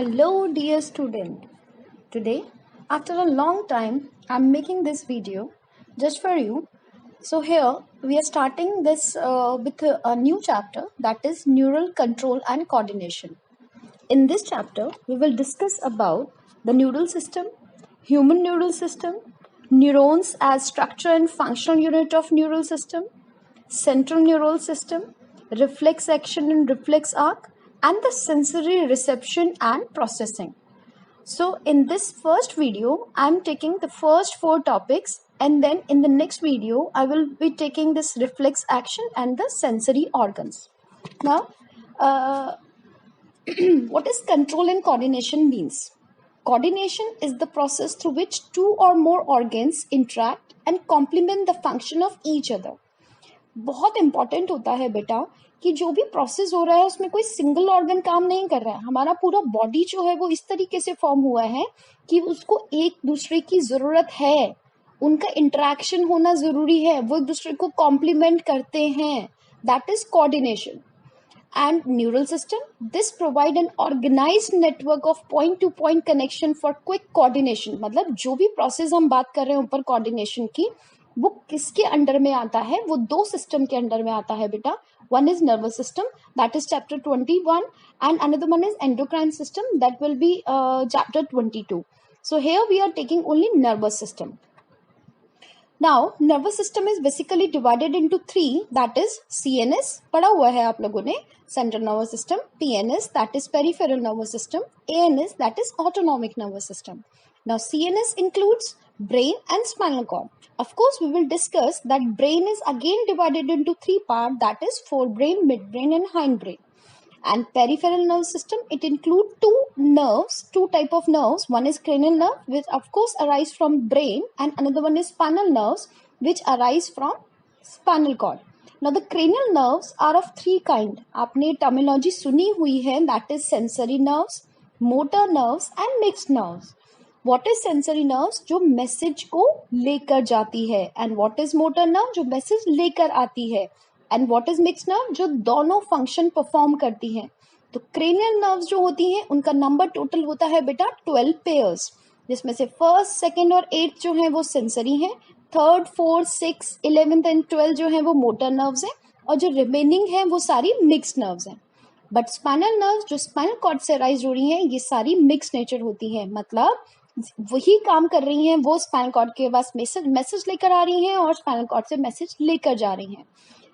Hello, dear student. Today, after a long time, I'm making this video just for you. So here we are starting this with a new chapter, that is neural control and coordination. In this chapter, we will discuss about the neural system, human neural system, neurons as structure and functional unit of neural system, central neural system, reflex action and reflex arc, and the sensory reception and processing. So in this first video, I'm taking the first four topics, and then in the next video, I will be taking this reflex action and the sensory organs. Now, what is control and coordination means? Coordination is the process through which two or more organs interact and complement the function of each other. बहुत important होता है बेटा कि जो भी process हो रहा है उसमें कोई सिंगल ऑर्गन काम नहीं कर रहा है. हमारा पूरा बॉडी जो है वो इस तरीके से फॉर्म हुआ है कि उसको एक दूसरे की जरूरत है, उनका इंटरेक्शन होना जरूरी है, वो एक दूसरे को कॉम्प्लीमेंट करते हैं. That is coordination. And neural system, this provide an organized network of point to point connection for quick coordination. मतलब जो भी प्रोसेस हम बात कर रहे हैं ऊपर कोऑर्डिनेशन की, वो किसके अंडर में आता है? वो दो सिस्टम के अंडर में आता है बेटा. One is nervous system, that is chapter 21, and another one is endocrine system, that will be chapter 22. So here we are taking only nervous system. Now, nervous system is basically divided into three, that is CNS, पढ़ा हुआ है आप लोगों ने, central nervous system, PNS, that is peripheral nervous system, ANS, that is autonomic nervous system. Now, CNS includes brain and spinal cord. Of course, we will discuss that brain is again divided into three parts, that is forebrain, midbrain and hindbrain. And peripheral nervous system, it includes two type of nerves. One is cranial nerve, which of course arise from brain, and another one is spinal nerves, which arise from spinal cord. Now the cranial nerves are of three kind. आपने terminology सुनी हुई है, that is sensory nerves, motor nerves and mixed nerves. What is sensory nerves? जो message को लेकर जाती है, and what is motor nerve? जो मैसेज लेकर आती है, and what is mixed nerve? जो दोनों फंक्शन परफॉर्म करती हैं. तो क्रेनियल नर्व्स जो होती हैं उनका नंबर टोटल होता है बेटा 12 पेयर्स, जिसमें से फर्स्ट, सेकंड और 8th जो है वो सेंसरी हैं, थर्ड, फोर्थ, 6, 11th एंड 12 जो है वो मोटर नर्व्स हैं, और जो रिमेनिंग है वो सारी मिक्स्ड नर्व्स हैं. बट स्पाइनल नर्व्स जो स्पाइनल कॉर्ड से राइज हो रही हैं, ये सारी मिक्स नेचर होती हैं. मतलब वही काम कर रही हैं, वो स्पाइनल कॉर्ड के पास मैसेज लेकर आ रही हैं और स्पाइनल कॉर्ड से मैसेज लेकर जा रही हैं.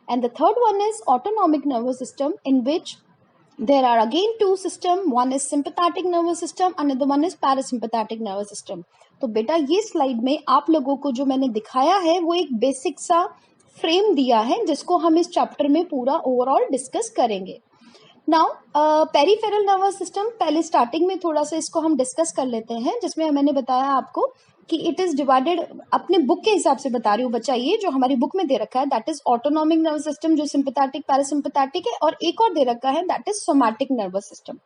And the third one is autonomic nervous system, in which there are again two systems. One is sympathetic nervous system, another one is parasympathetic nervous system. तो बेटा ये स्लाइड में आप लोगों को जो मैंने दिखाया है वो एक बेसिक सा फ्रेम दिया है, जिसको हम इस चैप्टर में पूरा ओवरऑल डिस्कस करेंगे. नाउ पेरिफेरल नर्वस सिस्टम, पहले स्टार्टिंग में थोड़ा सा इसको हम डिस्कस कर लेते हैं, जिसमें मैंने बताया आपको कि इट इज डिवाइडेड, अपने बुक के हिसाब से बता रही हूँ बच्चा, ये जो हमारी बुक में दे रखा है that is autonomic nervous system, जो सिंपैथेटिक पैरासिम्पैथेटिक है, और एक और दे रखा है that is somatic nervous system.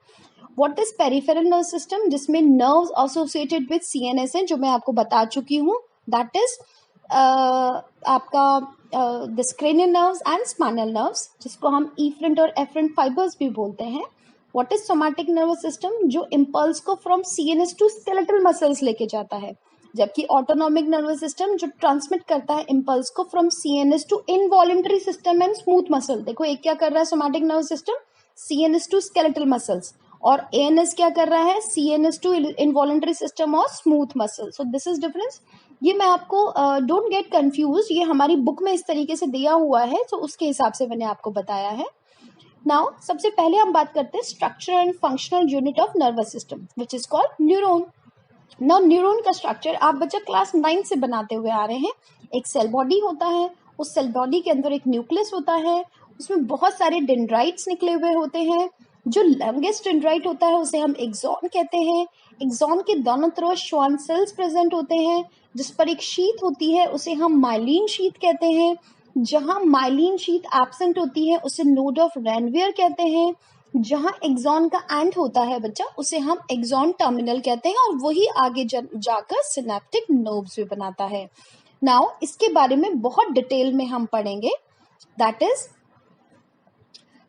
What is peripheral nervous system? जिसमें नर्व्स एसोसिएटेड विद सीएनएस है, जो मैं आपको बता चुकी हूँ, दैट इज आपका this cranial nerves and spinal nerves, जिसको हम इफरेंट और एफरेंट फाइबर्स भी बोलते हैं. What is somatic nervous system? जो इम्पल्स को from CNS to skeletal muscles लेके जाता है, जबकि ऑटोनॉमिक नर्वस सिस्टम जो ट्रांसमिट करता है इम्पल्स को from CNS to involuntary system and smooth muscle. देखो एक क्या कर रहा है somatic nervous system, CNS to skeletal muscles, और एएनएस क्या कर रहा है, सीएनएस टू इनवॉलंटरी सिस्टम और smooth muscle. So this is difference. ये मैं आपको डोंट गेट कंफ्यूज, ये हमारी बुक में इस तरीके से दिया हुआ है, तो उसके हिसाब से मैंने आपको बताया है. नाउ सबसे पहले हम बात करते हैं structure and functional unit of nervous system, which is called neuron. Now neuron का स्ट्रक्चर आप बच्चा क्लास 9 से बनाते हुए आ रहे हैं. एक सेल बॉडी होता है, उस सेल बॉडी के अंदर एक न्यूक्लियस होता है, उसमें बहुत सारे डेंड्राइट्स निकले हुए होते हैं. जो लॉन्गेस्ट डेंड्राइट होता है उसे हम एक्सॉन कहते हैं. एक्सॉन के दोनों तरफ श्वान सेल्स प्रेजेंट होते हैं, जिस पर एक शीथ होती है, उसे हम माइलिन शीथ कहते हैं. जहां माइलिन शीथ एब्सेंट होती है उसे नोड ऑफ रेनवियर कहते हैं. जहां एक्सॉन का एंड होता है बच्चा, उसे हम एक्सॉन टर्मिनल कहते हैं, और वही आगे जाकर सिनेप्टिक नर्व्स भी बनाता है. नाउ इसके बारे में बहुत डिटेल में हम पढ़ेंगे. That is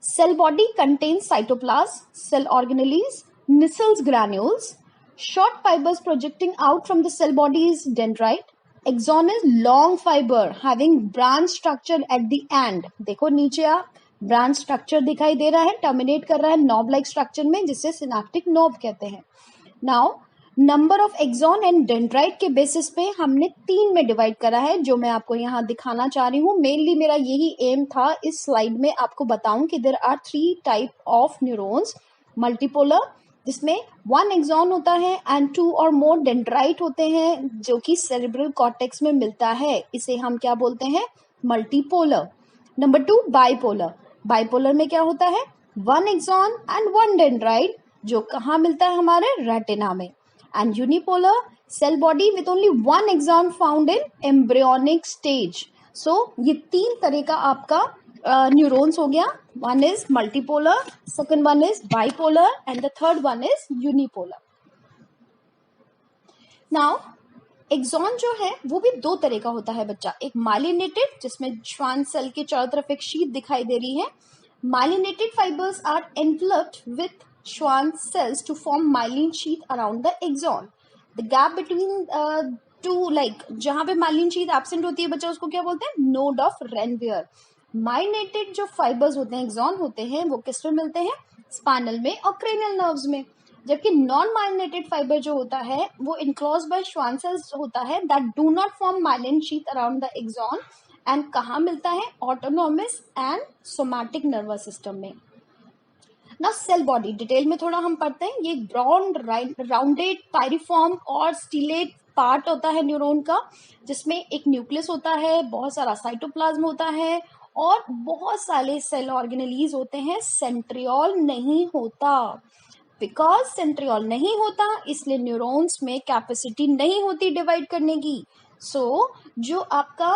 cell body contains cytoplasm, cell organelles, Nissel's granules. Short fibers projecting out from the cell body is dendrite. Axon is long fiber having branch structure at the end. देखो नीचे आप branch structure दिखाई दे रहा है, terminate कर रहा है knob like structure में, जिसे सिनेप्टिक नॉब कहते हैं. Now number of axon and dendrite के बेसिस पे हमने 3 में डिवाइड करा है, जो मैं आपको यहाँ दिखाना चाह रही हूँ. मेनली मेरा यही एम था इस स्लाइड में आपको बताऊं कि there are 3 type of neurons. Multipolar, जिसमें 1 एक्सॉन होता है एंड 2 और मोर डेंड्राइट होते हैं, जो कि सेरेब्रल कॉर्टेक्स में मिलता है. इसे हम क्या बोलते हैं? मल्टीपोलर. Number 2 bipolar. बाइपोलर में क्या होता है? 1 एक्सॉन एंड 1 डेंड्राइट, जो कहाँ मिलता है? हमारे रेटिना में. And unipolar, cell body with only 1 axon found in embryonic stage. So ये 3 तरह का आपका न्यूरॉन्स हो गया. One is multipolar, second one is bipolar, and the third one is unipolar. Now, axon जो है वो भी 2 तरह का होता है बच्चा. एक माइलिनेटेड, जिसमें श्वान सेल के चारों तरफ एक शीट दिखाई दे रही है. Myelinated fibres are enveloped with Schwann cells to form myelin sheath around the axon. The gap between two, like जहां पे माइलिन शीट एब्सेंट होती है बच्चा, उसको क्या बोलते हैं? Node of Ranvier. माइलिनेटेड जो फाइबर्स होते हैं, एक्सॉन होते हैं, वो किस में मिलते हैं? स्पाइनल में और क्रेनियल नर्व्स में. जबकि नॉन माइलिनेटेड फाइबर जो होता है वो इनक्लोज बाय श्वान सेल्स होता है, that do not form myelin sheath around the axon. And कहाँ मिलता है? Autonomous and somatic nervous system में. ना सेल बॉडी डिटेल में थोड़ा हम पढ़ते हैं. ये ब्राउन राउंडेड पायरिफॉर्म और स्टिलेट पार्ट होता है न्यूरॉन का, जिसमें एक न्यूक्लियस होता है, बहुत सारा साइटोप्लाज्म होता है और बहुत सारे सेल ऑर्गेनेलीज होते हैं. सेंट्रियोल नहीं होता. बिकॉज सेंट्रियोल नहीं होता, इसलिए न्यूरॉन्स में कैपेसिटी नहीं होती डिवाइड करने की. सो जो आपका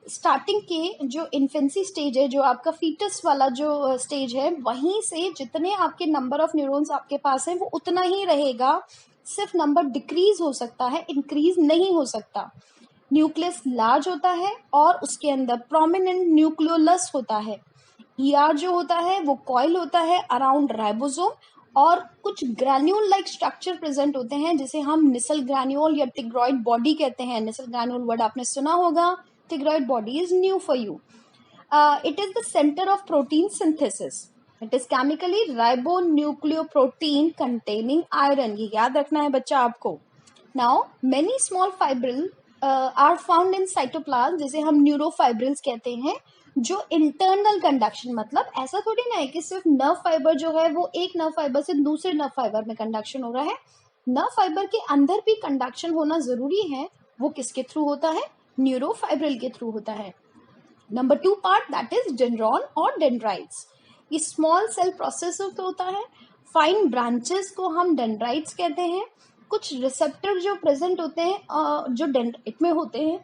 स्टार्टिंग के जो इन्फेंसी स्टेज है, जो आपका फीटस वाला जो स्टेज है, वहीं से जितने आपके नंबर ऑफ न्यूरॉन्स आपके पास है वो उतना ही रहेगा. सिर्फ नंबर डिक्रीज हो सकता है, इंक्रीज नहीं हो सकता. न्यूक्लियस लार्ज होता है और उसके अंदर प्रोमिनेंट न्यूक्लियोलस होता है. ईआर जो होता है वो कॉइल होता है अराउंड राइबोसोम, और कुछ ग्रैन्यूल लाइक स्ट्रक्चर प्रेजेंट होते हैं, जिसे हम निसल ग्रैन्यूल या टिग्रॉइड बॉडी कहते हैं. निसल ग्रैन्यूल वर्ड आपने सुना होगा. Tigroid body is new for you. It is the centre of protein synthesis. It is chemically ribonucleoprotein containing iron. ये याद रखना है बच्चा आपको. Now many small fibril are found in cytoplasm, जिसे हम न्यूरोफाइब्रिल्स कहते हैं, जो इंटरनल कंडक्शन, मतलब ऐसा थोड़ी ना है कि सिर्फ नर्व फाइबर जो है वो एक नर्व फाइबर से दूसरे नर्व फाइबर में कंडक्शन हो रहा है. नर्व फाइबर के अंदर भी कंडक्शन होना जरूरी है. वो किसके थ्रू होता है? न्यूरोफाइब्रिल के थ्रू होता है. Number 2 part, that is dendron और डेंड्राइट्स. ये स्मॉल सेल प्रोसेस होता है. फाइन ब्रांचेस को हम डेंड्राइट्स कहते हैं. कुछ रिसेप्टर जो प्रेजेंट होते हैं, जो डेंड्राइट में होते हैं,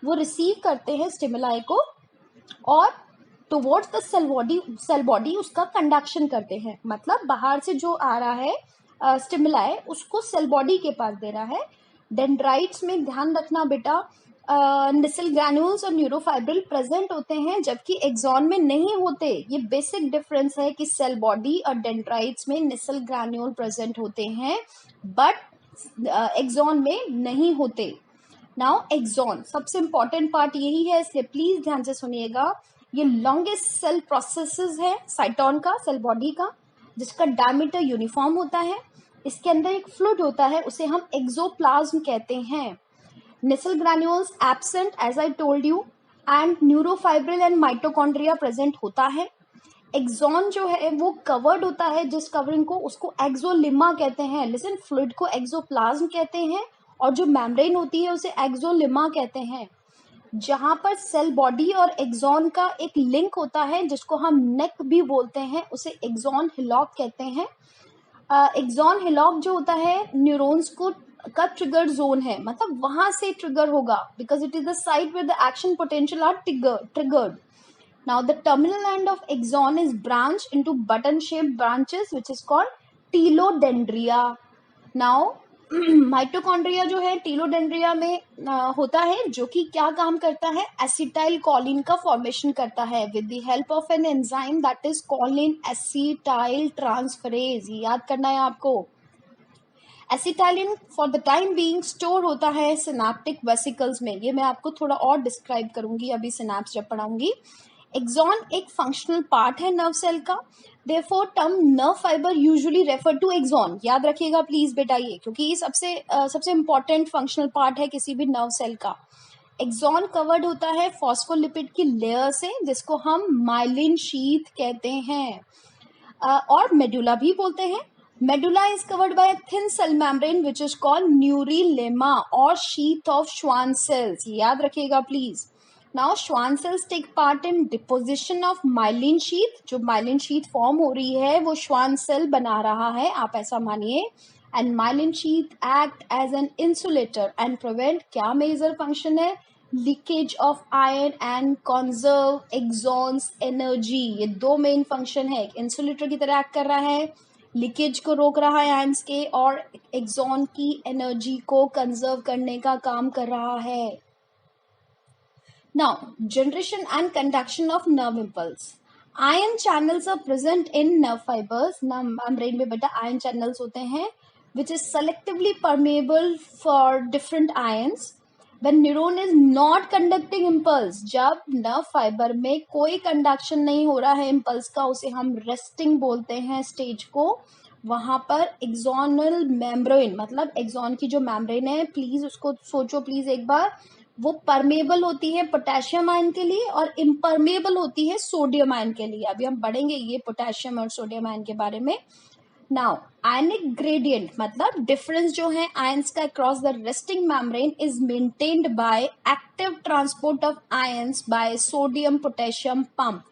वो रिसीव करते हैं स्टिमुलाई को और टुवर्ड्स द सेल बॉडी उसका कंडक्शन करते हैं. मतलब बाहर से जो आ रहा है स्टिमुलाई, उसको सेल बॉडी के पास दे रहा है. डेंड्राइट्स में ध्यान रखना बेटा, निसल ग्रैन्यूल्स और न्यूरोफाइब्रिल प्रेजेंट होते हैं, जबकि एक्सॉन में नहीं होते. ये बेसिक डिफरेंस है कि सेल बॉडी और डेंड्राइट्स में निसल ग्रैन्यूल प्रेजेंट होते हैं, बट एक्सॉन में नहीं होते. नाउ एक्सॉन सबसे इंपॉर्टेंट पार्ट यही है, इसलिए प्लीज ध्यान से सुनिएगा. ये लॉन्गेस्ट सेल प्रोसेसेस है साइटोन का, सेल बॉडी का, जिसका डायमीटर यूनिफॉर्म होता है. इसके अंदर एक फ्लूइड होता है, उसे हम एक्सोप्लाज्म कहते हैं. Nissl granules absent as I told you, and neurofibril and mitochondria present होता है. एक्सॉन जो है वो कवर्ड होता है, जिस कवरिंग को उसको एक्सोलिमा कहते हैं. लिसन, फ्लूइड को एक्सोप्लाज्म कहते हैं और जो मेम्ब्रेन होती है उसे एक्सोलिमा कहते हैं. जहां पर सेल बॉडी और एक्सॉन का एक लिंक होता है, जिसको हम नेक भी बोलते हैं, उसे एक्सॉन हिलॉक कहते हैं. एक्सॉन हिलॉक जो होता है न्यूरॉन्स को का ट्रिगर जोन है, मतलब वहां से ट्रिगर होगा, because it is the site where the action potential are triggered. Now the terminal end of axon is branch into button shaped branches, which is called telodendria. Now mitochondria जो है टीलोडेंड्रिया में होता है, जो कि क्या काम करता है, एसिटाइल कॉलिन का फॉर्मेशन करता है with the help of an enzyme that is Colin acetyl transferase. याद करना है आपको। Acetylene for the time being store होता है सिनेप्टिक वेसिकल्स में। ये मैं आपको थोड़ा और डिस्क्राइब करूंगी अभी सिनेप्स जब पढ़ाऊंगी। एक्सॉन एक फंक्शनल पार्ट है नर्व सेल का, therefore term nerve fibre usually refer to axon. याद रखिएगा प्लीज बेटा ये, क्योंकि ये सबसे इंपॉर्टेंट फंक्शनल पार्ट है किसी भी नर्व सेल का। एक्सॉन कवर्ड होता है फॉस्फोलिपिड की लेयर से, जिसको हम माइलिन शीथ कहते हैं और मेडुला भी बोलते हैं। Medulla is covered by a thin cell membrane which is called neurilemma और sheath of Schwann cells। याद रखिएगा please. Now Schwann cells take part in deposition of myelin sheath। जो myelin sheath फॉर्म हो रही है वो Schwann cell बना रहा है, आप ऐसा मानिए। And myelin sheath act as an insulator and prevent, क्या मेजर फंक्शन है, leakage of iron and conserve axons energy. ये दो मेन फंक्शन है, इंसुलेटर की तरह एक्ट कर रहा है, लीकेज को रोक रहा है आयंस के, और एक्सॉन की एनर्जी को कंजर्व करने का काम कर रहा है। Now generation and conduction of nerve impulse. Ion channels are present in nerve fibres. Membrane में बेटा आयन चैनल्स होते हैं which is selectively permeable for different ions. When neuron is not conducting impulse, जब नर्व फाइबर में कोई conduction नहीं हो रहा है इम्पल्स का, उसे हम रेस्टिंग बोलते हैं स्टेज को। वहां पर एक्सोनल मेम्ब्रेन, मतलब एक्सॉन की जो मेम्ब्रेन है, प्लीज उसको सोचो प्लीज एक बार, वो परमेबल होती है पोटेशियम आयन के लिए और इम्परमेबल होती है सोडियम आयन के लिए। अभी हम पढ़ेंगे ये पोटेशियम और सोडियम आयन के बारे में। नाउ आयनिक ग्रेडियंट मतलब डिफरेंस जो है आयंस का across the resting membrane is maintained by active transport of ions by sodium potassium pump.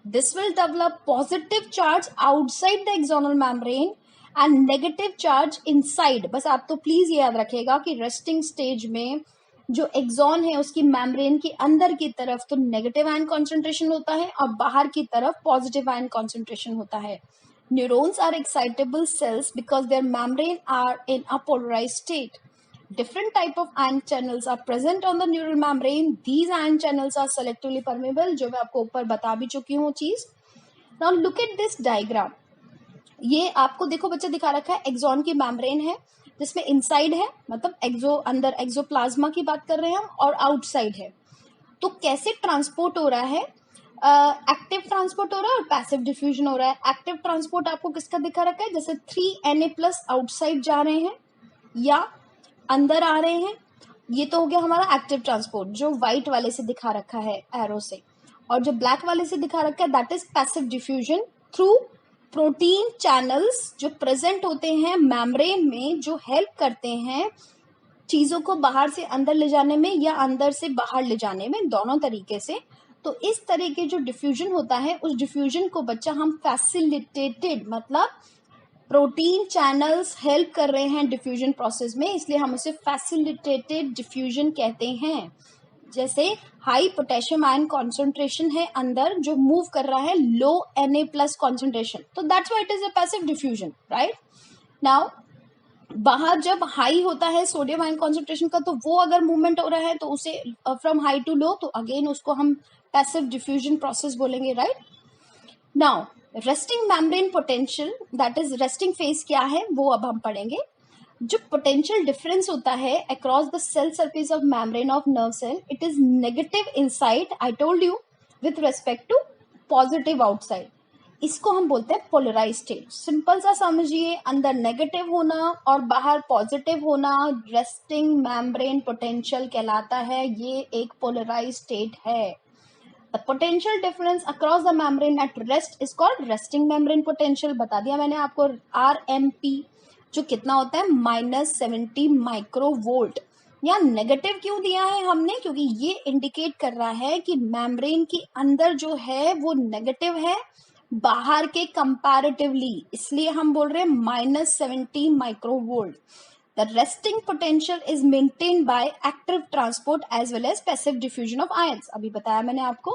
This will develop positive charge outside the axonal membrane and negative charge inside. बस आप तो please ये याद रखिएगा कि रेस्टिंग स्टेज में जो axon है उसकी मेम्ब्रेन के अंदर की तरफ तो नेगेटिव आयन कॉन्सेंट्रेशन होता है और बाहर की तरफ पॉजिटिव आयन कॉन्सेंट्रेशन होता है। Neurons are excitable cells because their membrane are in a polarized state. Different type of ion channels are present on the neural membrane. These ion channels are selectively permeable, जो मैं आपको ऊपर बता भी चुकी हूँ चीज। Now look at this diagram. ये आपको देखो बच्चा दिखा रखा है, एक्सॉन की मेम्ब्रेन है जिसमें इनसाइड है, मतलब अंदर एक्सोप्लाज्मा की बात कर रहे हैं हम, और आउटसाइड है। तो कैसे ट्रांसपोर्ट हो रहा है, एक्टिव ट्रांसपोर्ट हो रहा है और पैसिव डिफ्यूजन हो रहा है। एक्टिव ट्रांसपोर्ट आपको किसका दिखा रखा है, जैसे 3Na+ आउटसाइड जा रहे हैं या अंदर आ रहे हैं, ये तो हो गया हमारा एक्टिव ट्रांसपोर्ट जो व्हाइट वाले से दिखा रखा है एरो से, और जो ब्लैक वाले से दिखा रखा है that is passive diffusion through protein channels जो प्रेजेंट होते हैं मेम्ब्रेन में, जो हेल्प करते हैं चीजों को बाहर से अंदर ले जाने में या अंदर से बाहर ले जाने में, दोनों तरीके से। तो इस तरह के जो डिफ्यूजन होता है उस डिफ्यूजन को बच्चा हम फैसिलिटेटेड, मतलब प्रोटीन चैनल्स हेल्प कर रहे हैं डिफ्यूजन प्रोसेस में, इसलिए हम उसे फैसिलिटेटेड डिफ्यूजन कहते हैं। जैसे हाई पोटेशियम आयन कॉन्सेंट्रेशन है अंदर जो मूव कर रहा है लो Na+ कॉन्सेंट्रेशन, तो that's why it is a passive diffusion, right. Now बाहर जब हाई होता है सोडियम आयन कॉन्सेंट्रेशन का, तो वो अगर मूवमेंट हो रहा है तो उसे फ्रॉम हाई टू लो, तो अगेन उसको हम पैसिव डिफ्यूजन प्रोसेस बोलेंगे, right. Now resting membrane potential, that is resting phase क्या है वो अब हम पढ़ेंगे। जो पोटेंशियल डिफरेंस होता है across the cell surface of membrane of nerve cell, it is negative inside, I told you, with respect to positive outside. इसको हम बोलते हैं पोलराइज स्टेट। सिंपल सा समझिए, अंदर नेगेटिव होना और बाहर पॉजिटिव होना रेस्टिंग मेम्ब्रेन पोटेंशियल कहलाता है। ये एक पोलराइज स्टेट है। The potential difference across the membrane at rest is called resting membrane potential. बता दिया मैंने आपको, RMP जो कितना होता है -70 माइक्रोवोल्ट। या नेगेटिव क्यों दिया है हमने, क्योंकि ये इंडिकेट कर रहा है कि मेम्ब्रेन के अंदर जो है वो नेगेटिव है बाहर के कंपैरेटिवली, इसलिए हम बोल रहे हैं -70 microvolt. The resting potential is maintained by active transport as well as passive diffusion of ions. अभी बताया मैंने आपको।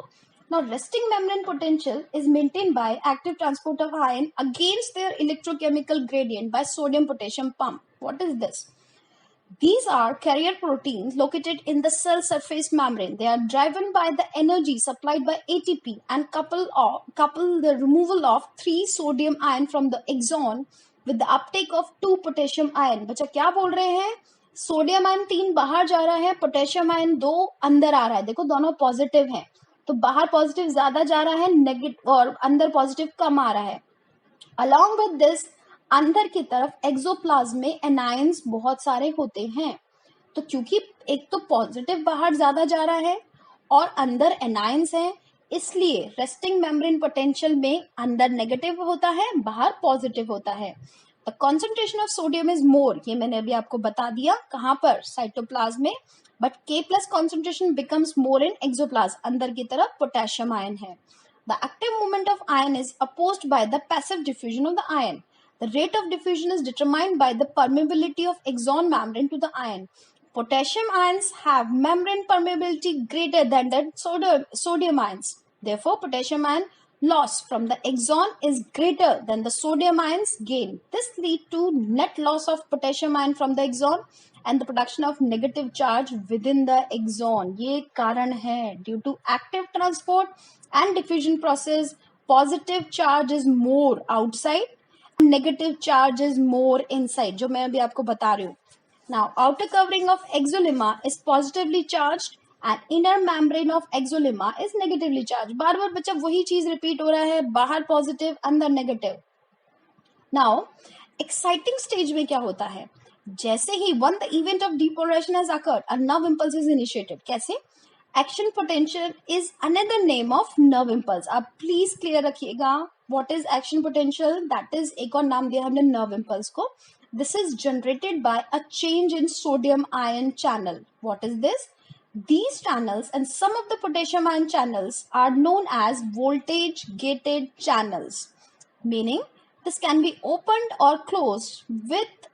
Now resting membrane potential is maintained by active transport of ion against their electrochemical gradient by sodium potassium pump. What is this? These are carrier proteins located in the cell surface membrane. They are driven by the energy supplied by ATP and couple the removal of 3 sodium ion from the exon with the uptake of 2 potassium ion. बच्चा क्या बोल रहे हैं? Sodium ion 3 बाहर जा रहा है, potassium ion 2 अंदर आ रहा है. देखो दोनों पॉजिटिव हैं, तो बाहर पॉजिटिव ज्यादा जा रहा है नेगेटिव और अंदर पॉजिटिव कम आ रहा है. अलॉन्ग विद दिस अंदर की तरफ एक्सोप्लाज्म में एनायंस बहुत सारे होते हैं. तो क्योंकि एक तो पॉजिटिव बाहर ज्यादा जा रहा है और अंदर एनायंस है, इसलिए रेस्टिंग मेम्ब्रेन पोटेंशियल में अंदर नेगेटिव होता है, बाहर पॉजिटिव होता है. The concentration of sodium is more, ये मैंने अभी आपको बता दिया, कहां पर? साइटोप्लाज्म में. But K plus concentration becomes more in axoplasm, अंदर की तरफ पोटेशियम आयन है. The active movement of ion is opposed by the passive diffusion of the ion. The rate of diffusion is determined by the permeability of exon membrane to the ion. Potassium ions have membrane permeability greater than the sodium ions. Therefore, potassium ion loss from the exon is greater than the sodium ions gain. This leads to net loss of potassium ion from the exon and the production of negative charge within the exon. ये कारण है. Due to active transport and diffusion process, positive charge is more outside and negative charge is more inside, जो मैं अभी आपको बता रही हूँ. Now, outer covering of exolemma is positively charged and inner membrane of exolemma is negatively charged. बार बार बच्चा वही चीज रिपीट हो रहा है, बाहर पॉजिटिव अंदर नेगेटिव. Now, exciting stage में क्या होता है? जैसे ही when the event of depolarization has occurred, a nerve impulse is initiated. कैसे? Action potential is another name of nerve impulse. आप प्लीज क्लियर रखिएगा. What is action potential? That is एक और नाम दिया हमने nerve impulse को. This is generated by a change in sodium ion channel. What is this? These channels and some of the potassium ion channels are known as voltage gated channels, meaning this can be opened or closed with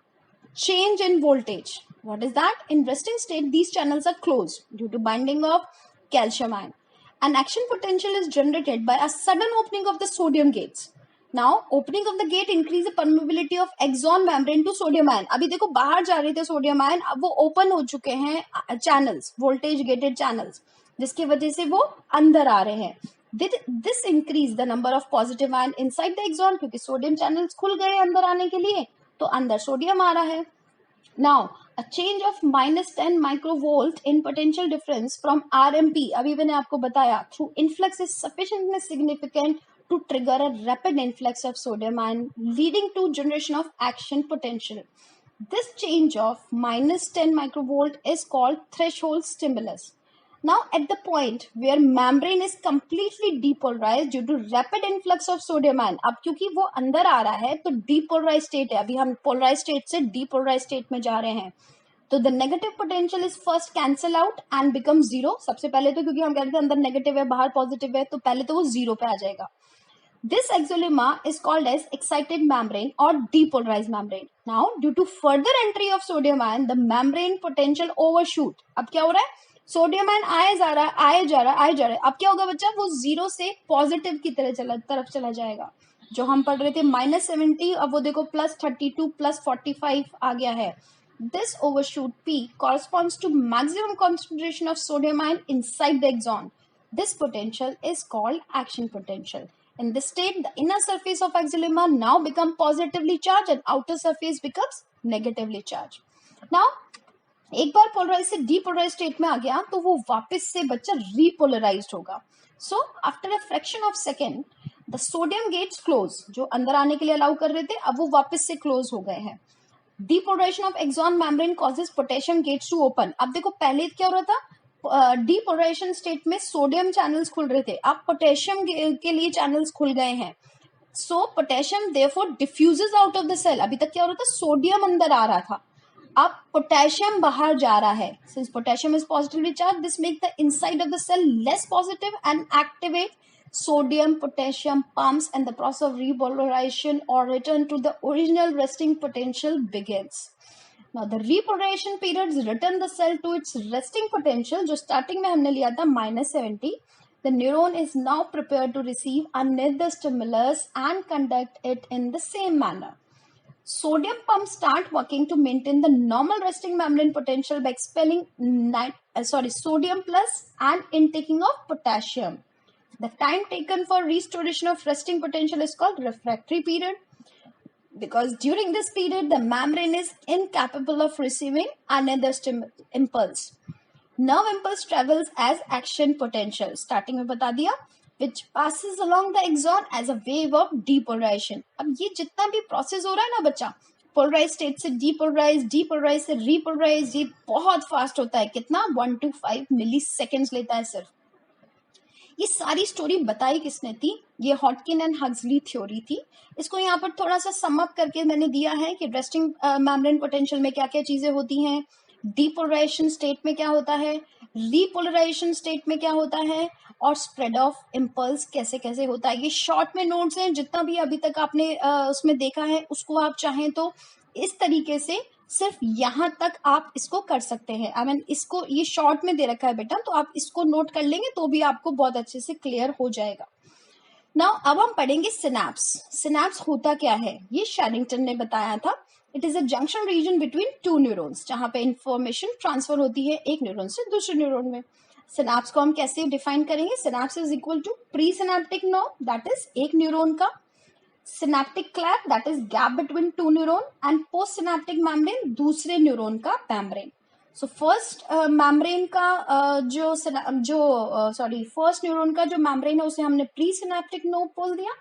change in voltage. What is that? In resting state, these channels are closed due to binding of calcium ion. An action potential is generated by a sudden opening of the sodium gates. Now, opening of the gate increase the permeability of exon membrane to sodium ion. अभी देखो बाहर जा रहे थे sodium ion, अब वो open हो चुके हैं चैनल्स, वोल्टेज गेटेड चैनल्स, जिसकी वजह से वो अंदर आ रहे हैं. This increase the number of positive ion inside the exon, क्योंकि सोडियम चैनल्स खुल गए अंदर आने के लिए, तो अंदर सोडियम आ रहा है. Now, a change of -10 microvolt in potential difference from RMP, अभी मैंने आपको बताया, through influx is sufficiently significant to trigger a rapid influx of sodium ion, leading to generation of action potential. This change of -10 microvolt is called threshold stimulus. Now, at the point where membrane is completely depolarized due to rapid influx of sodium ion, अब क्योंकि वो अंदर आ रहा है तो depolarized state है, अभी हम polarized state से depolarized state में जा रहे हैं, तो the negative potential is first cancel out and become zero. सबसे पहले तो क्योंकि हम कह रहे थे अंदर नेगेटिव है बाहर पॉजिटिव है, तो पहले तो वो जीरो पे आ जाएगा. This exolemma is called as excited membrane or depolarized membrane. Now, due to further entry of sodium ion, the membrane potential overshoot. अब क्या हो रहा है? सोडियम आयन आए जा रहा है, आए जा रहा है, आए जा रहा है. अब क्या होगा बच्चा? वो जीरो से पॉजिटिव की तरफ चला जाएगा. जो हम पढ़ रहे थे -70, अब वो देखो +32 +45 आ गया है. This overshoot peak corresponds to maximum concentration of sodium ion inside the exon. This potential is called action potential. In this state, the inner surface of exolemma now become positively charged and outer surface becomes negatively charged. Now, एक बार polarise से depolarise state में आ गया तो वो वापस से बच्चा repolarised होगा. So after a fraction of second the sodium gates close, जो अंदर आने के लिए अलाउ कर रहे थे अब वो वापस से क्लोज हो गए हैं. Depolarisation of axon membrane causes potassium gates to open. अब देखो पहले क्या हो रहा था, डीपोलराइजेशन स्टेट में सोडियम चैनल्स खुल रहे थे, अब पोटेशियम के लिए चैनल्स खुल गए हैं. So potassium therefore diffuses out of the cell. अभी तक क्या हो रहा था, सोडियम अंदर आ रहा था, अब पोटेशियम बाहर जा रहा है. Since potassium is positively charged, this makes the inside of the cell less positive and activate sodium potassium pumps, and the process of repolarization or return to the original resting potential begins. Now, the repolarization periods return the cell to its resting potential, जो starting में हमने लिया था -70. The neuron is now prepared to receive another stimulus and conduct it in the same manner. Sodium pumps start working to maintain the normal resting membrane potential by expelling sodium plus and intaking of potassium. The time taken for restoration of resting potential is called refractory period, because during this period the membrane is incapable of receiving another impulse. Nerve impulse travels as action potential, starting में बता दिया, which passes along the axon as a wave of depolarization. अब ये जितना भी process हो रहा है ना बच्चा, पोलराइज स्टेट से डीपोलराइज से रीपोलराइज, ये बहुत फास्ट होता है. कितना? 1 to 5 मिली सेकेंड्स लेता है सिर्फ. ये सारी स्टोरी बताई किसने थी? ये हॉटकिन एंड हक्सली थ्योरी थी. इसको यहाँ पर थोड़ा सा सम अप करके मैंने दिया है कि रेस्टिंग मेम्ब्रेन पोटेंशियल में क्या क्या चीजें होती हैं, डीपोलराइजेशन स्टेट में क्या होता है, रीपोलराइजेशन स्टेट में क्या होता है, और स्प्रेड ऑफ इम्पल्स कैसे कैसे होता है. ये शॉर्ट में नोट्स हैं, जितना भी अभी तक आपने उसमें देखा है उसको आप चाहें तो इस तरीके से सिर्फ यहाँ तक आप इसको कर सकते हैं. आई मीन इसको ये शॉर्ट में दे रखा है बेटा, तो आप इसको नोट कर लेंगे तो भी आपको बहुत अच्छे से क्लियर हो जाएगा. नाउ अब हम पढ़ेंगे सिनैप्स. सिनैप्स होता क्या है, ये शेरिंगटन ने बताया था. It is a junction region between two neurons, जहां पे इंफॉर्मेशन ट्रांसफर होती है एक न्यूरॉन से दूसरे न्यूरॉन में. सिनैप्स को हम कैसे डिफाइन करेंगे? Synapse is equal to pre synaptic nerve, that is एक न्यूरॉन का, synaptic cleft that is gap between two neuron, and post synaptic membrane दूसरे न्यूरॉन का मेम्ब्रेन. सो फर्स्ट मेम्ब्रेन का फर्स्ट न्यूरॉन का जो मेम्ब्रेन है उसे हमने प्री सिनैप्टिक नर्व बोल दिया.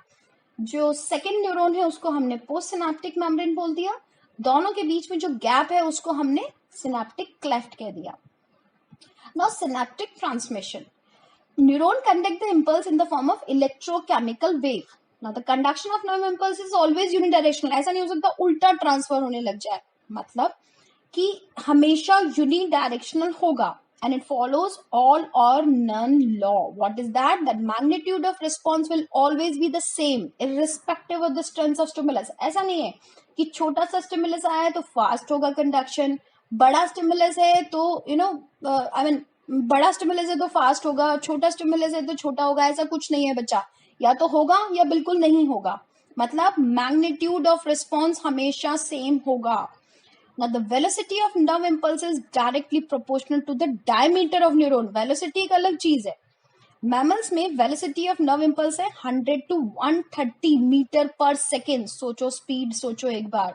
जो सेकेंड न्यूरॉन है उसको हमने पोस्ट सिनैप्टिक मेम्ब्रेन बोल दिया. दोनों के बीच में जो गैप है उसको हमने सिनैप्टिक क्लेफ्ट कह दिया. Now synaptic transmission. Neuron conduct the impulse in the form of electrochemical wave. Now the conduction of nerve impulse is always unidirectional. ऐसा नहीं हो सकता उल्टा ट्रांसफर होने लग जाए. मतलब कि हमेशा यूनिडायरेक्शनल होगा, and it follows all or none law. What is that? That magnitude of response will always be the same irrespective of the strength of stimulus. ऐसा नहीं है कि छोटा सा स्टिमुलस आया है तो फास्ट होगा कंडक्शन, बड़ा स्टिमुलस है तो बड़ा स्टिमुलस है तो फास्ट होगा, छोटा स्टिमुलस है तो छोटा होगा. ऐसा कुछ नहीं है बच्चा, या तो होगा या बिल्कुल नहीं होगा. मतलब मैग्नीट्यूड ऑफ रिस्पॉन्स हमेशा सेम होगा. Now the velocity of nerve impulse is directly proportional to the diameter of neuron. Velocity एक अलग चीज है. मैमल्स में वेलोसिटी ऑफ नर्व इम्पल्स है 100 to 130 मीटर पर सेकेंड. सोचो स्पीड, सोचो एक बार.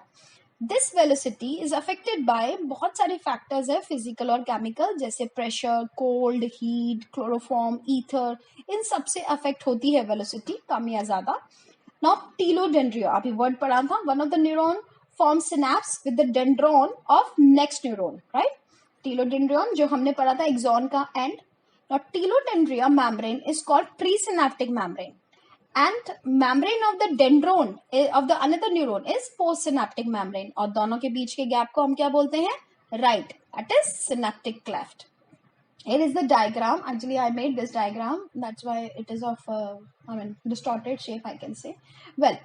This velocity is affected by बहुत सारे फैक्टर्स है, फिजिकल और केमिकल, जैसे pressure, cold, heat, chloroform, ether, इन सब से अफेक्ट होती है वेलोसिटी, कम या ज्यादा. नाउ टीलोडेंड्रिया, अभी वर्ड पढ़ा था, one of the neuron form synapse with the dendron of next neuron, right. Telodendrion जो हमने पढ़ा था एक्सॉन का end. Now, telodendria membrane is called presynaptic membrane, and membrane of the dendron of the another neuron is postsynaptic membrane. और दोनों के बीच के gap को हम क्या बोलते हैं? Right, that is synaptic cleft. Here is the diagram. Actually, I made this diagram. That's why it is of distorted shape, I can say. Well,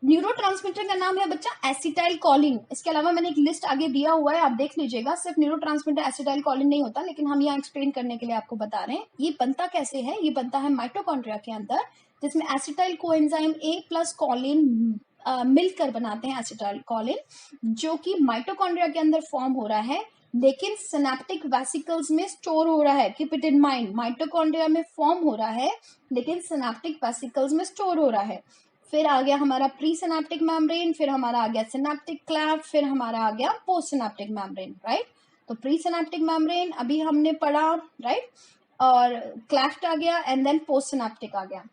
neurotransmitter का नाम है बच्चा एसिटाइल कोलिन. इसके अलावा मैंने एक लिस्ट आगे दिया हुआ है, आप देख लीजिएगा. सिर्फ न्यूरोट्रांसमीटर एसिटाइल कोलिन नहीं होता, लेकिन हम यहाँ एक्सप्लेन करने के लिए आपको बता रहे हैं. ये बनता कैसे है? ये बनता है माइटोकॉन्ड्रिया के अंदर, जिसमें acetyl coenzyme A plus choline मिलकर बनाते हैं एसिटाइल कोलिन, जो कि माइटोकॉन्ड्रिया के अंदर फॉर्म हो रहा है, लेकिन सिनेप्टिक वेसिकल्स में स्टोर हो रहा है. Keep it in mind, mitochondria में फॉर्म हो रहा है लेकिन सिनेप्टिक वेसिकल्स में स्टोर हो रहा है. फिर आ गया हमारा प्री सिनेप्टिक मेम्ब्रेन, फिर हमारा आ गया सिनेप्टिक क्लैफ्ट, फिर हमारा आ गया पोस्ट सिनेप्टिक मेम्ब्रेन, राइट. तो प्री सिनेप्टिक मेम्ब्रेन अभी हमने पढ़ा, राइट, और क्लैफ्ट आ गया एंड देन पोस्ट सिनेप्टिक आ गया.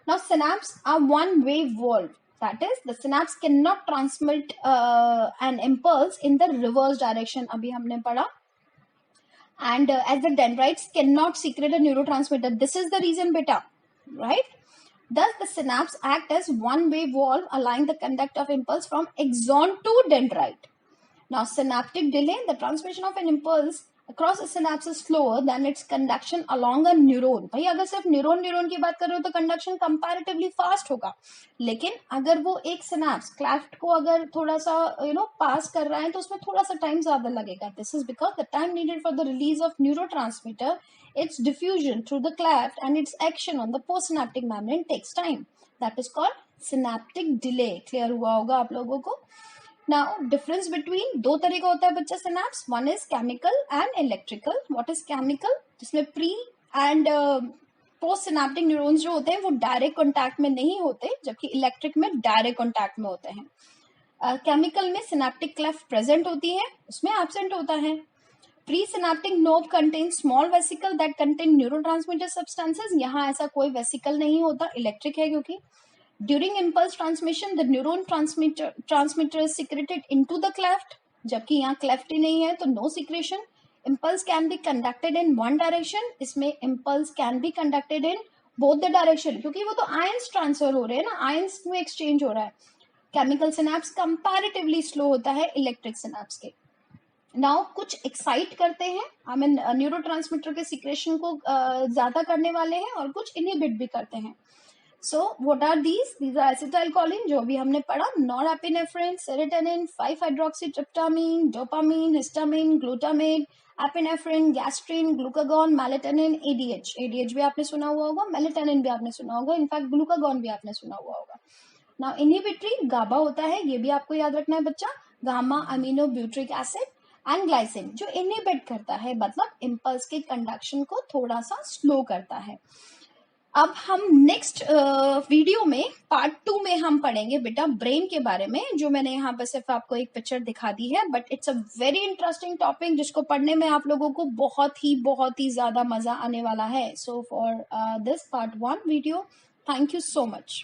Now synapse are one way valve, that is the synapse can not transmit an impulse in the reverse direction, अभी हमने पढ़ा. And as the dendrites cannot secrete a neurotransmitter, this is the reason beta, right. Thus the synapse act as one way valve allowing the conduct of impulse from axon to dendrite. Now synaptic delay, the transmission of an impulse across a synapse is slower than its conduction along a neuron. भाई अगर सिर्फ neuron की बात कर रहे हो तो conduction comparatively fast होगा, लेकिन अगर वो एक सिनेप्स क्लैफ्ट को अगर थोड़ा सा पास कर रहा है तो उसमें थोड़ा सा टाइम ज्यादा लगेगा. This is because the time needed for the release of neurotransmitter, its diffusion through the cleft and its action on the postsynaptic membrane takes time. That is called synaptic delay. Clear हुआ होगा आप लोगों को? Now difference between, दो तरह का होता है बच्चा synapse, one is chemical and electrical. What is chemical? जिसमें pre and post synaptic neurons जो होते हैं वो डायरेक्ट कॉन्टैक्ट में नहीं होते, जबकि इलेक्ट्रिक में डायरेक्ट कॉन्टैक्ट में होते हैं. केमिकल में सिनेप्टिक क्लेफ्ट प्रेजेंट होती है, उसमें एब्सेंट होता है. Pre synaptic knob contain small vesicle that contain neurotransmitter substances. यहाँ ऐसा कोई वेसिकल नहीं होता, इलेक्ट्रिक है क्योंकि. During impulse transmission the neuron transmitter is secreted into the cleft, जबकि यहाँ क्लेफ्ट ही नहीं है तो no secretion. Impulse can be conducted in one direction, इसमें impulse can be conducted in both the direction, क्योंकि वो तो आयंस ट्रांसफर हो रहे हैं ना, आयंस में एक्सचेंज हो रहा है. केमिकल सिनेप्स कंपैरेटिवली स्लो होता है इलेक्ट्रिक सिनेप्स के. नाउ कुछ एक्साइट करते हैं, आई मीन न्यूरोट्रांसमीटर के सिक्रेशन को ज्यादा करने वाले हैं, और कुछ इनहिबिट भी करते हैं. So what are these are acetylcholine जो भी हमने पढ़ा, norepinephrine, serotonin, five hydroxytryptamine, dopamine, histamine, glutamate, epinephrine, gastrin, glucagon, melatonin, ADH भी आपने सुना हुआ होगा, मेलेटोनिन भी आपने सुना होगा, इनफैक्ट ग्लूकागॉन भी आपने सुना हुआ होगा. नाउ इनहिबिटरी गाबा होता है, ये भी आपको याद रखना है बच्चा, gamma amino butyric acid and glycine, जो इनहिबिट करता है, मतलब इम्पल्स के कंडक्शन को थोड़ा सा स्लो करता है. अब हम नेक्स्ट वीडियो में पार्ट 2 में हम पढ़ेंगे बेटा ब्रेन के बारे में, जो मैंने यहाँ पर सिर्फ आपको एक पिक्चर दिखा दी है, but it's a very interesting topic जिसको पढ़ने में आप लोगों को बहुत ही ज्यादा मजा आने वाला है. So for this part 1 video, thank you so much.